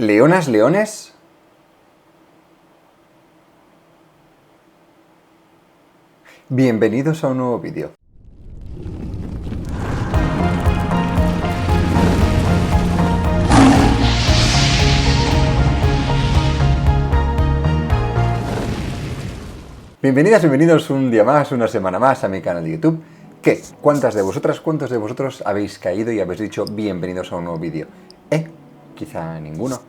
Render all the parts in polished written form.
Leonas, leones. Bienvenidos a un nuevo vídeo. Bienvenidas, bienvenidos un día más, una semana más a mi canal de YouTube. ¿Qué? ¿Cuántos de vosotros habéis caído y habéis dicho bienvenidos a un nuevo vídeo? Quizá ninguno,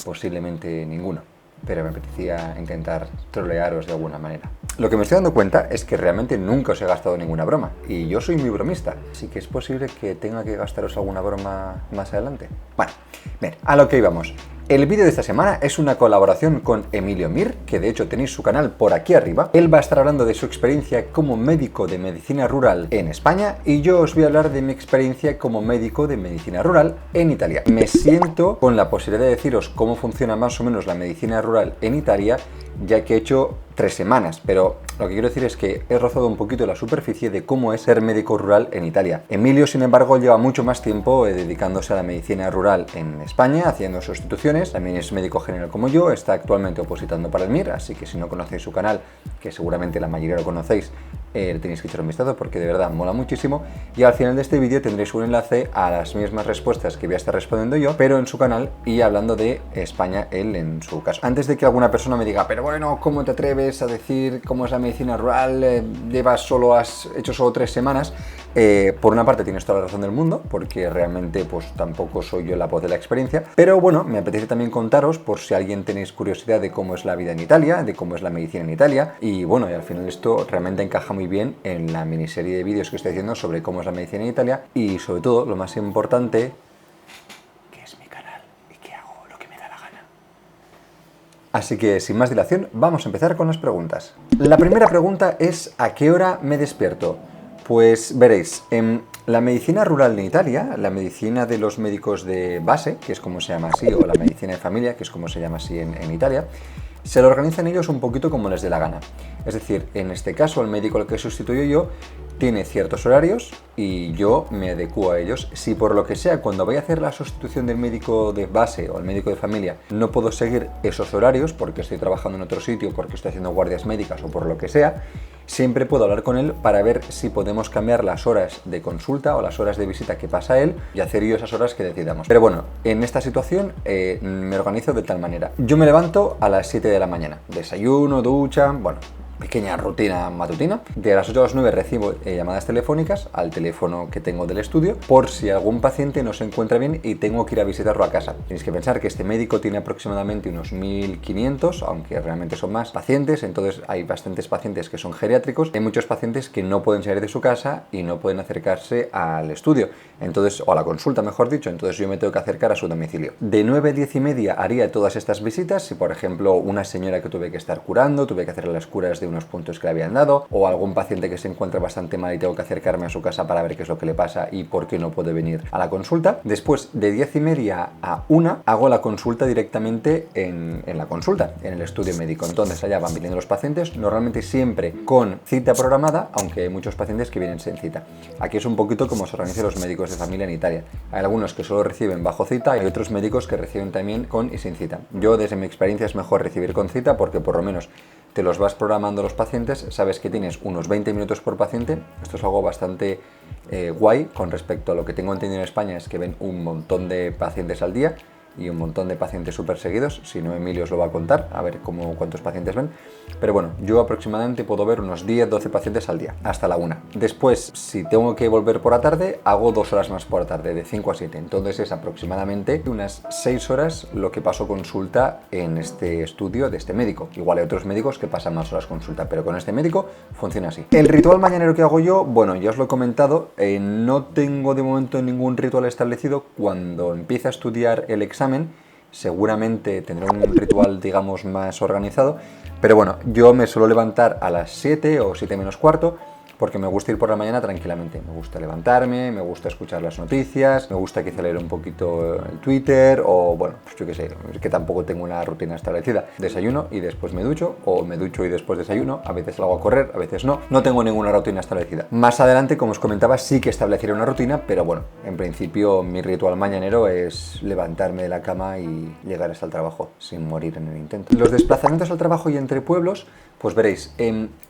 posiblemente ninguno, pero me apetecía intentar trolearos de alguna manera. Lo que me estoy dando cuenta es que realmente nunca os he gastado ninguna broma, y yo soy muy bromista, así que es posible que tenga que gastaros alguna broma más adelante. Bueno, bien, a lo que íbamos. El vídeo de esta semana es una colaboración con Emilio Mir, que de hecho tenéis su canal por aquí arriba. Él va a estar hablando de su experiencia como médico de medicina rural en España y yo os voy a hablar de mi experiencia como médico de medicina rural en Italia. Me siento con la posibilidad de deciros cómo funciona más o menos la medicina rural en Italia, ya que he hecho 3 semanas, pero lo que quiero decir es que he rozado un poquito la superficie de cómo es ser médico rural en Italia. Emilio, sin embargo, lleva mucho más tiempo dedicándose a la medicina rural en España, haciendo sustituciones. También es médico general como yo, está actualmente opositando para el MIR, así que si no conocéis su canal, que seguramente la mayoría lo conocéis, tenéis que echar un vistazo porque de verdad mola muchísimo. Y al final de este vídeo tendréis un enlace a las mismas respuestas que voy a estar respondiendo yo, pero en su canal y hablando de España, él en su caso. Antes de que alguna persona me diga, pero bueno, ¿cómo te atreves a decir cómo es la medicina rural? Has hecho solo 3 semanas. Por una parte tienes toda la razón del mundo, porque realmente pues tampoco soy yo la voz de la experiencia, pero bueno, me apetece también contaros por si alguien tenéis curiosidad de cómo es la vida en Italia, de cómo es la medicina en Italia, y bueno, y al final esto realmente encaja muy bien en la miniserie de vídeos que estoy haciendo sobre cómo es la medicina en Italia y sobre todo, lo más importante, que es mi canal y que hago lo que me da la gana. Así que sin más dilación, vamos a empezar con las preguntas. La primera pregunta es ¿a qué hora me despierto? Pues veréis, en la medicina rural en Italia, la medicina de los médicos de base, que es como se llama así, o la medicina de familia, que es como se llama así en Italia, se lo organizan ellos un poquito como les dé la gana. Es decir, en este caso el médico al que sustituyo yo tiene ciertos horarios y yo me adecuo a ellos. Si por lo que sea, cuando vaya a hacer la sustitución del médico de base o el médico de familia, no puedo seguir esos horarios porque estoy trabajando en otro sitio, porque estoy haciendo guardias médicas o por lo que sea, siempre puedo hablar con él para ver si podemos cambiar las horas de consulta o las horas de visita que pasa él y hacer yo esas horas que decidamos. Pero bueno, en esta situación me organizo de tal manera. Yo me levanto a las 7 de la mañana, desayuno, ducha, bueno, pequeña rutina matutina. De las 8 a las 9 recibo llamadas telefónicas al teléfono que tengo del estudio por si algún paciente no se encuentra bien y tengo que ir a visitarlo a casa. Tenéis que pensar que este médico tiene aproximadamente unos 1500, aunque realmente son más pacientes, entonces hay bastantes pacientes que son geriátricos, hay muchos pacientes que no pueden salir de su casa y no pueden acercarse al estudio, entonces, o a la consulta mejor dicho, entonces yo me tengo que acercar a su domicilio. De 9 a 10 y media haría todas estas visitas, si por ejemplo una señora que tuve que estar curando, tuve que hacerle las curas de unos puntos que le habían dado, o algún paciente que se encuentra bastante mal y tengo que acercarme a su casa para ver qué es lo que le pasa y por qué no puede venir a la consulta. Después, de 10 y media a 1, hago la consulta directamente en la consulta, en el estudio médico. Entonces allá van viniendo los pacientes, normalmente siempre con cita programada, aunque hay muchos pacientes que vienen sin cita. Aquí es un poquito como se organizan los médicos de familia en Italia. Hay algunos que solo reciben bajo cita y hay otros médicos que reciben también con y sin cita. Yo, desde mi experiencia, es mejor recibir con cita porque por lo menos te los vas programando los pacientes, sabes que tienes unos 20 minutos por paciente. Esto es algo bastante guay con respecto a lo que tengo entendido en España, es que ven un montón de pacientes al día y un montón de pacientes súper seguidos. Si no, Emilio os lo va a contar, a ver cuántos pacientes ven. Pero bueno, yo aproximadamente puedo ver unos 10-12 pacientes al día, hasta la 1. Después, si tengo que volver por la tarde, hago 2 horas más por la tarde, de 5 a 7. Entonces es aproximadamente unas 6 horas lo que paso consulta en este estudio de este médico. Igual hay otros médicos que pasan más horas consulta, pero con este médico funciona así. El ritual mañanero que hago yo, bueno, ya os lo he comentado, no tengo de momento ningún ritual establecido. Cuando empiece a estudiar el examen, seguramente tendré un ritual, digamos, más organizado, pero bueno, yo me suelo levantar a las 7 o 7 menos cuarto, porque me gusta ir por la mañana tranquilamente. Me gusta levantarme, me gusta escuchar las noticias, me gusta quizá leer un poquito el Twitter o, bueno, pues yo qué sé, es que tampoco tengo una rutina establecida. Desayuno y después me ducho, o me ducho y después desayuno, a veces salgo a correr, a veces no. No tengo ninguna rutina establecida. Más adelante, como os comentaba, sí que estableceré una rutina, pero bueno, en principio mi ritual mañanero es levantarme de la cama y llegar hasta el trabajo sin morir en el intento. Los desplazamientos al trabajo y entre pueblos, pues veréis,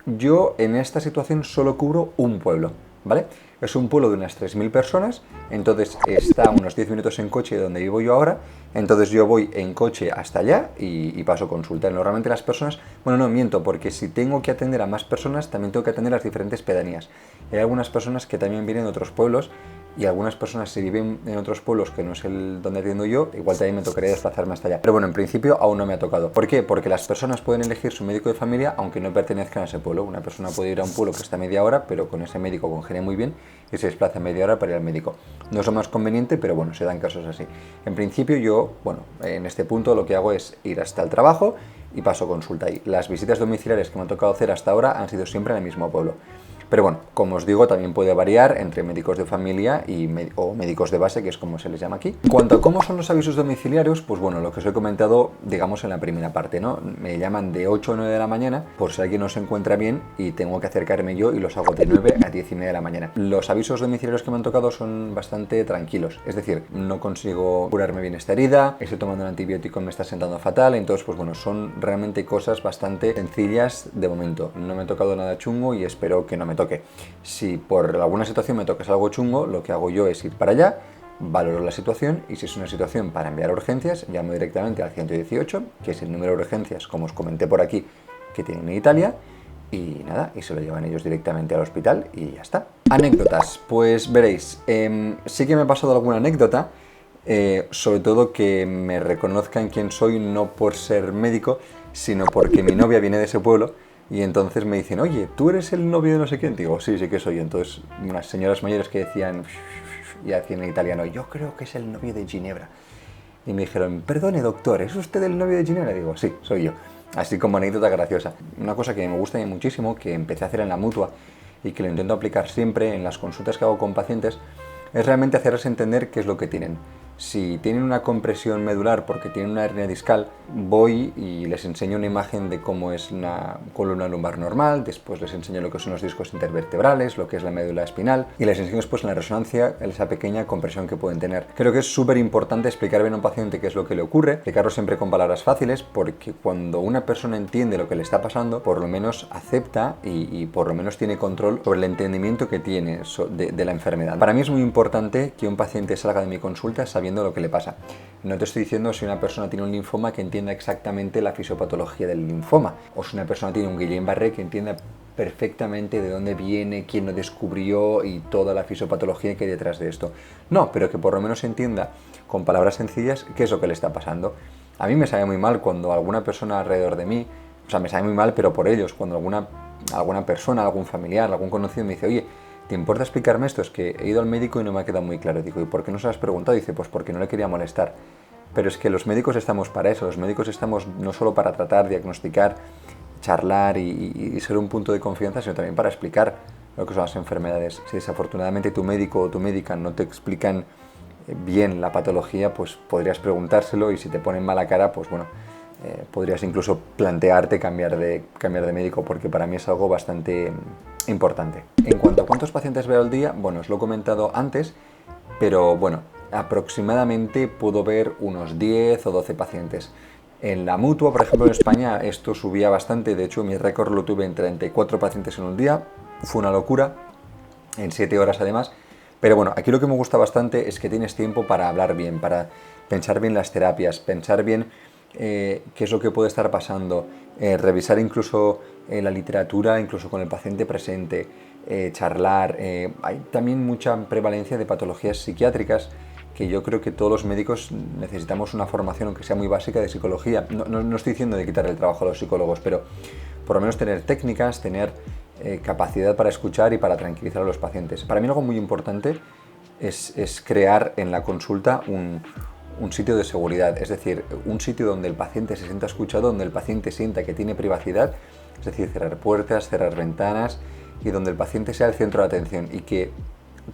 yo en esta situación solo cubro un pueblo, ¿vale? Es un pueblo de unas 3.000 personas, entonces está a unos 10 minutos en coche de donde vivo yo ahora, entonces yo voy en coche hasta allá y paso consulta. Normalmente las personas, bueno, no miento, porque si tengo que atender a más personas, también tengo que atender a las diferentes pedanías. Hay algunas personas que también vienen de otros pueblos, y algunas personas si viven en otros pueblos que no es el donde atiendo yo, igual también me tocaría desplazarme hasta allá. Pero bueno, en principio aún no me ha tocado. ¿Por qué? Porque las personas pueden elegir su médico de familia aunque no pertenezcan a ese pueblo. Una persona puede ir a un pueblo que está a media hora, pero con ese médico congenia muy bien y se desplaza media hora para ir al médico. No es lo más conveniente, pero bueno, se dan casos así. En principio yo, bueno, en este punto lo que hago es ir hasta el trabajo y paso consulta ahí. Las visitas domiciliares que me ha tocado hacer hasta ahora han sido siempre en el mismo pueblo. Pero bueno, como os digo, también puede variar entre médicos de familia o médicos de base, que es como se les llama aquí. En cuanto a cómo son los avisos domiciliarios, pues bueno, lo que os he comentado, digamos, en la primera parte, ¿no? Me llaman de 8 o 9 de la mañana, por si alguien no se encuentra bien y tengo que acercarme yo y los hago de 9 a 10 y media de la mañana. Los avisos domiciliarios que me han tocado son bastante tranquilos, es decir, no consigo curarme bien esta herida, estoy tomando un antibiótico y me está sentando fatal, entonces pues bueno, son realmente cosas bastante sencillas de momento. No me ha tocado nada chungo y espero que no me toque. Si por alguna situación me tocas algo chungo, lo que hago yo es ir para allá, valoro la situación y si es una situación para enviar a urgencias, llamo directamente al 118, que es el número de urgencias, como os comenté por aquí, que tienen en Italia, y nada, y se lo llevan ellos directamente al hospital y ya está. Anécdotas, pues veréis, sí que me ha pasado alguna anécdota, sobre todo que me reconozcan quién soy, no por ser médico, sino porque mi novia viene de ese pueblo. Y entonces me dicen, oye, ¿tú eres el novio de no sé quién? Digo, sí, sí que soy yo. Entonces, unas señoras mayores que decían, y hacían en italiano, yo creo que es el novio de Ginebra. Y me dijeron, perdone doctor, ¿es usted el novio de Ginebra? Digo, sí, soy yo. Así como anécdota graciosa. Una cosa que me gusta muchísimo, que empecé a hacer en la Mutua y que lo intento aplicar siempre en las consultas que hago con pacientes, es realmente hacerles entender qué es lo que tienen. Si tienen una compresión medular porque tienen una hernia discal, voy y les enseño una imagen de cómo es una columna lumbar normal, después les enseño lo que son los discos intervertebrales, lo que es la médula espinal y les enseño después en la resonancia esa pequeña compresión que pueden tener. Creo que es súper importante explicar bien a un paciente qué es lo que le ocurre, explicarlo siempre con palabras fáciles, porque cuando una persona entiende lo que le está pasando, por lo menos acepta y por lo menos tiene control sobre el entendimiento que tiene de la enfermedad. Para mí es muy importante que un paciente salga de mi consulta sabiendo lo que le pasa. No te estoy diciendo si una persona tiene un linfoma que entienda exactamente la fisiopatología del linfoma, o si una persona tiene un Guillain-Barré que entienda perfectamente de dónde viene, quién lo descubrió y toda la fisiopatología que hay detrás de esto. No, pero que por lo menos entienda con palabras sencillas qué es lo que le está pasando. A mí me sabe muy mal cuando alguna persona alrededor de mí, o sea, me sabe muy mal, pero por ellos, cuando alguna persona, algún familiar, algún conocido me dice, oye, ¿te importa explicarme esto? Es que he ido al médico y no me ha quedado muy claro. Digo, ¿y por qué no se lo has preguntado? Dice, pues porque no le quería molestar. Pero es que los médicos estamos para eso. Los médicos estamos no solo para tratar, diagnosticar, charlar y ser un punto de confianza, sino también para explicar lo que son las enfermedades. Si desafortunadamente tu médico o tu médica no te explican bien la patología, pues podrías preguntárselo y si te ponen mala cara, pues bueno, podrías incluso plantearte cambiar de médico, porque para mí es algo bastante importante. En cuanto a cuántos pacientes veo al día, bueno, os lo he comentado antes, pero bueno, aproximadamente puedo ver unos 10 o 12 pacientes. En la Mutua, por ejemplo, en España esto subía bastante, de hecho mi récord lo tuve en 34 pacientes en un día, fue una locura, en 7 horas además, pero bueno, aquí lo que me gusta bastante es que tienes tiempo para hablar bien, para pensar bien las terapias, pensar bien qué es lo que puede estar pasando, revisar incluso la literatura, incluso con el paciente presente, charlar. Hay también mucha prevalencia de patologías psiquiátricas que yo creo que todos los médicos necesitamos una formación, aunque sea muy básica, de psicología. No estoy diciendo de quitar el trabajo a los psicólogos, pero por lo menos tener técnicas, tener capacidad para escuchar y para tranquilizar a los pacientes. Para mí algo muy importante es crear en la consulta un sitio de seguridad, es decir, un sitio donde el paciente se sienta escuchado, donde el paciente sienta que tiene privacidad, es decir, cerrar puertas, cerrar ventanas y donde el paciente sea el centro de atención y que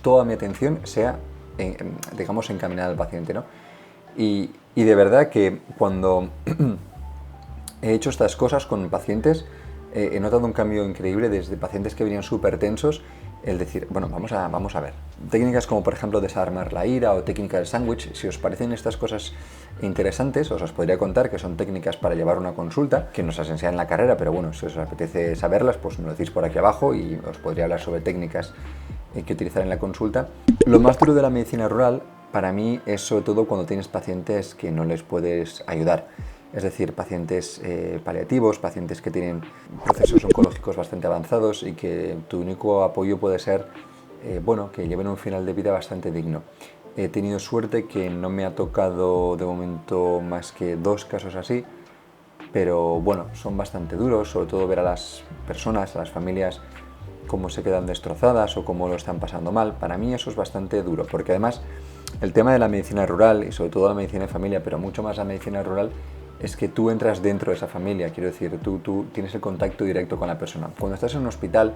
toda mi atención sea, digamos, encaminada al paciente, ¿no? Y de verdad que cuando he hecho estas cosas con pacientes, he notado un cambio increíble desde pacientes que venían súper tensos, el decir, bueno, vamos a ver. Técnicas como, por ejemplo, desarmar la ira o técnica del sándwich, si os parecen estas cosas interesantes, os podría contar que son técnicas para llevar una consulta, que nos las enseñan en la carrera, pero bueno, si os apetece saberlas, pues me lo decís por aquí abajo y os podría hablar sobre técnicas que utilizar en la consulta. Lo más duro de la medicina rural, para mí, es sobre todo cuando tienes pacientes que no les puedes ayudar. Es decir, pacientes paliativos, pacientes que tienen procesos oncológicos bastante avanzados y que tu único apoyo puede ser, bueno, que lleven un final de vida bastante digno. He tenido suerte que no me ha tocado de momento más que 2 casos así, pero bueno, son bastante duros, sobre todo ver a las personas, a las familias, cómo se quedan destrozadas o cómo lo están pasando mal. Para mí eso es bastante duro, porque además el tema de la medicina rural y sobre todo la medicina de familia, pero mucho más la medicina rural, es que tú entras dentro de esa familia, quiero decir, tú tienes el contacto directo con la persona. Cuando estás en un hospital,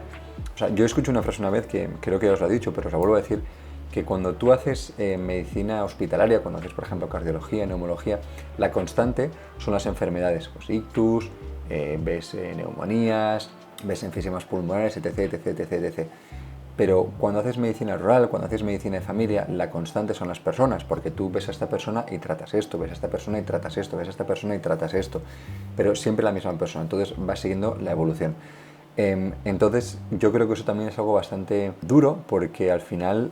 o sea, yo escuché una frase una vez que creo que ya os lo he dicho, pero os la vuelvo a decir, que cuando tú haces medicina hospitalaria, cuando haces, por ejemplo, cardiología, neumología, la constante son las enfermedades, pues ictus, ves neumonías, ves enfisema pulmonares, etc, etc, etc, etc. Pero cuando haces medicina rural, cuando haces medicina de familia, la constante son las personas, porque tú ves a esta persona y tratas esto, ves a esta persona y tratas esto, ves a esta persona y tratas esto, pero siempre la misma persona, entonces vas siguiendo la evolución. Entonces yo creo que eso también es algo bastante duro porque al final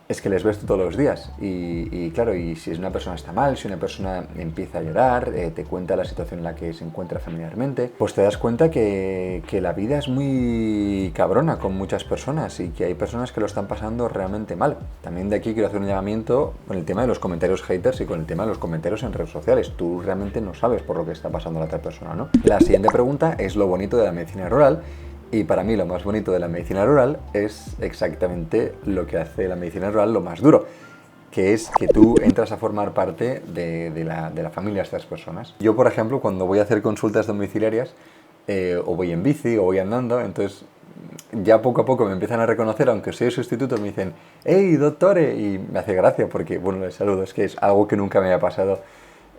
es que les ves tú todos los días y claro, y si una persona está mal, si una persona empieza a llorar, te cuenta la situación en la que se encuentra familiarmente, pues te das cuenta que la vida es muy cabrona con muchas personas y que hay personas que lo están pasando realmente mal. También de aquí quiero hacer un llamamiento con el tema de los comentarios haters y con el tema de los comentarios en redes sociales. Tú realmente no sabes por lo que está pasando la otra persona, ¿no? La siguiente pregunta es lo bonito de la medicina rural. Y para mí lo más bonito de la medicina rural es exactamente lo que hace la medicina rural lo más duro, que es que tú entras a formar parte de la familia de estas personas. Yo, por ejemplo, cuando voy a hacer consultas domiciliarias, o voy en bici o voy andando, entonces ya poco a poco me empiezan a reconocer, aunque soy sustituto, me dicen ¡Hey, doctore! Y me hace gracia porque, bueno, les saludo, es que es algo que nunca me había pasado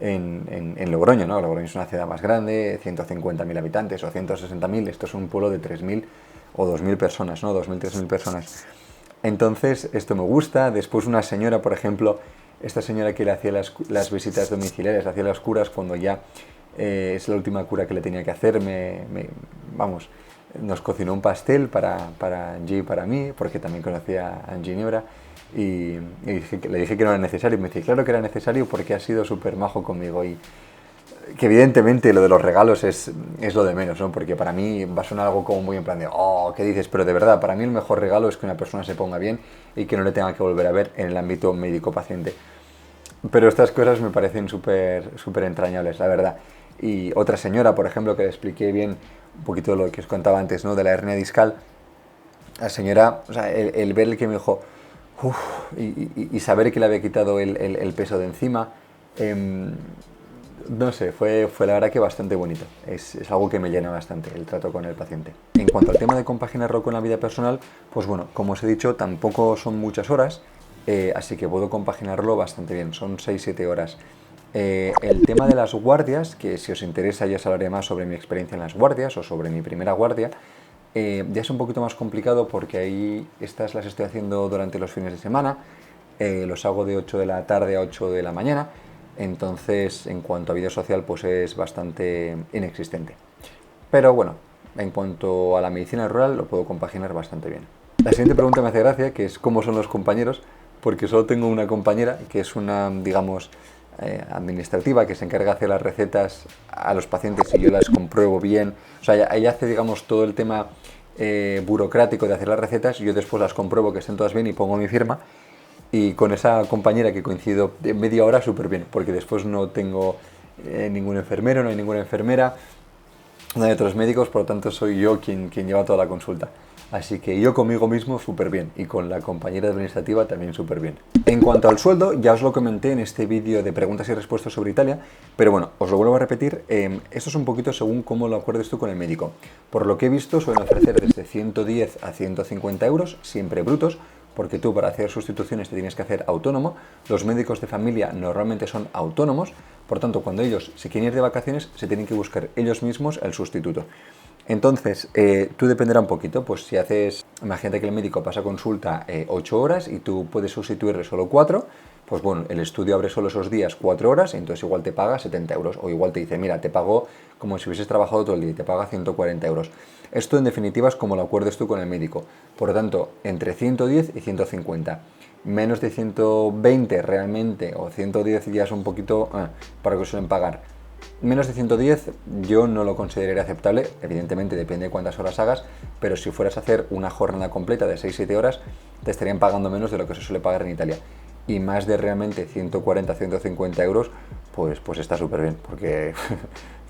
en Logroño, ¿no? Logroño es una ciudad más grande, 150.000 habitantes o 160.000, esto es un pueblo de 3.000 o 2.000 personas, ¿no? 2.000, 3.000 personas. Entonces, esto me gusta. Después una señora, por ejemplo, esta señora que le hacía las visitas domiciliarias, hacía las curas cuando ya es la última cura que le tenía que hacer, vamos, nos cocinó un pastel para Angie y para mí, porque también conocía a Angie Niebra. Y le dije que no era necesario y me dice, claro que era necesario porque ha sido súper majo conmigo y que evidentemente lo de los regalos es lo de menos, ¿no? Porque para mí va a sonar algo como muy en plan de, oh, ¿qué dices? Pero de verdad, para mí el mejor regalo es que una persona se ponga bien y que no le tenga que volver a ver en el ámbito médico-paciente. Pero estas cosas me parecen súper entrañables, la verdad. Y otra señora, por ejemplo, que le expliqué bien un poquito lo que os contaba antes, ¿no? De la hernia discal, la señora, o sea, el ver el que me dijo, uf, y saber que le había quitado el peso de encima, no sé, fue la verdad que bastante bonito. Es algo que me llena bastante el trato con el paciente. En cuanto al tema de compaginarlo con la vida personal, pues bueno, como os he dicho, tampoco son muchas horas, así que puedo compaginarlo bastante bien, son 6-7 horas. El tema de las guardias, que si os interesa ya os hablaré más sobre mi experiencia en las guardias o sobre mi primera guardia, ya es un poquito más complicado porque ahí estas las estoy haciendo durante los fines de semana, los hago de 8 de la tarde a 8 de la mañana, entonces en cuanto a vida social pues es bastante inexistente. Pero bueno, en cuanto a la medicina rural lo puedo compaginar bastante bien. La siguiente pregunta me hace gracia, que es cómo son los compañeros, porque solo tengo una compañera que es una, digamos, administrativa, que se encarga de hacer las recetas a los pacientes y yo las compruebo bien. O sea, ella hace, digamos, todo el tema burocrático de hacer las recetas y yo después las compruebo que estén todas bien y pongo mi firma. Y con esa compañera que coincido de media hora súper bien, porque después no tengo ningún enfermero, no hay ninguna enfermera, no hay otros médicos, por lo tanto soy yo quien lleva toda la consulta. Así que yo conmigo mismo súper bien y con la compañera administrativa también súper bien. En cuanto al sueldo, ya os lo comenté en este vídeo de preguntas y respuestas sobre Italia, pero bueno, os lo vuelvo a repetir, esto es un poquito según cómo lo acuerdes tú con el médico. Por lo que he visto suelen ofrecer desde 110 a 150 euros, siempre brutos, porque tú para hacer sustituciones te tienes que hacer autónomo. Los médicos de familia normalmente son autónomos, por tanto cuando ellos se quieren ir de vacaciones se tienen que buscar ellos mismos el sustituto. Entonces, tú dependerá un poquito, pues si haces, imagínate que el médico pasa consulta 8 horas y tú puedes sustituirle solo 4, pues bueno, el estudio abre solo esos días 4 horas, entonces igual te paga 70 euros, o igual te dice, mira, te pago como si hubieses trabajado todo el día y te paga 140 euros. Esto en definitiva es como lo acuerdes tú con el médico, por lo tanto, entre 110 y 150. Menos de 120 realmente, o 110 ya es un poquito para que suelen pagar. Menos de 110 yo no lo consideraría aceptable, evidentemente depende de cuántas horas hagas, pero si fueras a hacer una jornada completa de 6-7 horas, te estarían pagando menos de lo que se suele pagar en Italia. Y más de realmente 140-150 euros, pues está súper bien, porque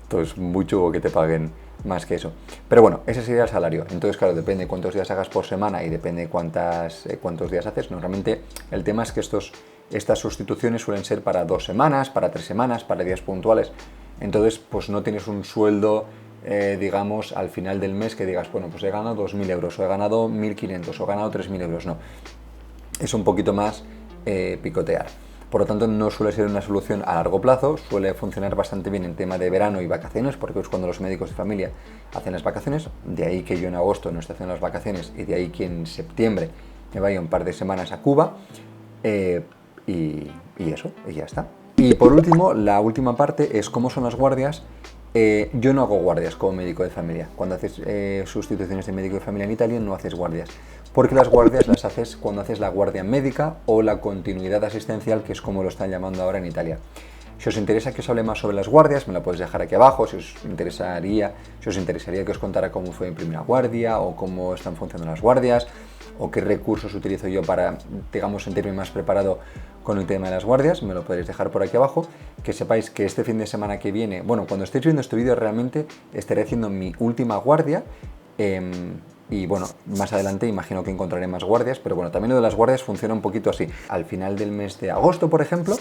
esto es mucho que te paguen más que eso. Pero bueno, ese sería el salario. Entonces, claro, depende de cuántos días hagas por semana y depende de cuántos días haces. Normalmente el tema es que estas sustituciones suelen ser para 2 semanas, para 3 semanas, para días puntuales. Entonces, pues no tienes un sueldo, digamos, al final del mes que digas, bueno, pues he ganado 2.000 euros, o he ganado 1.500, o he ganado 3.000 euros. No, es un poquito más picotear. Por lo tanto, no suele ser una solución a largo plazo, suele funcionar bastante bien en tema de verano y vacaciones, porque es cuando los médicos de familia hacen las vacaciones. De ahí que yo en agosto no esté haciendo las vacaciones y de ahí que en septiembre me vaya un par de semanas a Cuba. Y eso, y ya está. Y por último, la última parte es cómo son las guardias. Yo no hago guardias como médico de familia. Cuando haces sustituciones de médico de familia en Italia no haces guardias, porque las guardias las haces cuando haces la guardia médica o la continuidad asistencial, que es como lo están llamando ahora en Italia. Si os interesa que os hable más sobre las guardias, me lo podéis dejar aquí abajo. Si os interesaría que os contara cómo fue mi primera guardia o cómo están funcionando las guardias o qué recursos utilizo yo para, digamos, sentirme más preparado con el tema de las guardias, me lo podéis dejar por aquí abajo. Que sepáis que este fin de semana que viene, bueno, cuando estéis viendo este vídeo realmente estaré haciendo mi última guardia. Y bueno, más adelante imagino que encontraré más guardias, pero bueno, también lo de las guardias funciona un poquito así. Al final del mes de agosto, por ejemplo,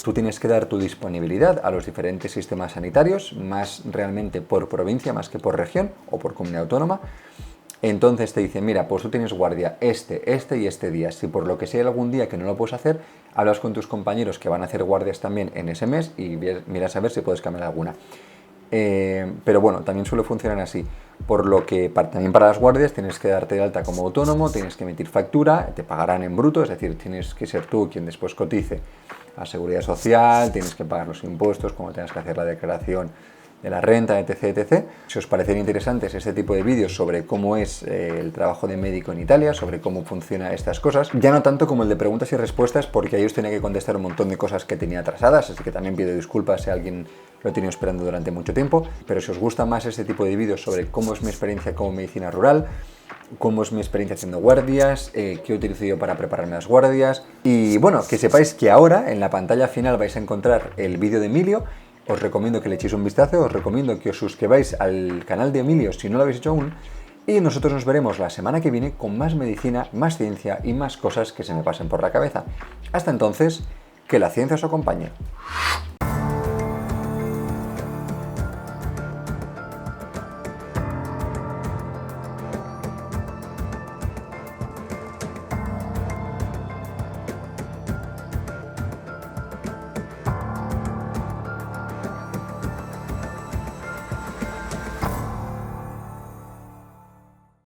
tú tienes que dar tu disponibilidad a los diferentes sistemas sanitarios, más realmente por provincia, más que por región o por comunidad autónoma. Entonces te dicen, mira, pues tú tienes guardia este y este día. Si por lo que sea algún día que no lo puedes hacer, hablas con tus compañeros que van a hacer guardias también en ese mes y miras a ver si puedes cambiar alguna. Pero bueno, también suele funcionar así, por lo que también para las guardias tienes que darte de alta como autónomo, tienes que emitir factura, te pagarán en bruto, es decir, tienes que ser tú quien después cotice a Seguridad Social, tienes que pagar los impuestos, como tengas que hacer la declaración de la renta, etc, etc. Si os parecen interesantes este tipo de vídeos sobre cómo es el trabajo de médico en Italia, sobre cómo funcionan estas cosas, ya no tanto como el de preguntas y respuestas, porque ahí os tenía que contestar un montón de cosas que tenía atrasadas, así que también pido disculpas si alguien lo he tenido esperando durante mucho tiempo, pero si os gusta más este tipo de vídeos sobre cómo es mi experiencia como medicina rural, cómo es mi experiencia haciendo guardias, qué utilizo yo para prepararme las guardias, y bueno, que sepáis que ahora en la pantalla final vais a encontrar el vídeo de Emilio. Os recomiendo que le echéis un vistazo, os recomiendo que os suscribáis al canal de Emilio si no lo habéis hecho aún, y nosotros nos veremos la semana que viene con más medicina, más ciencia y más cosas que se me pasen por la cabeza. Hasta entonces, que la ciencia os acompañe.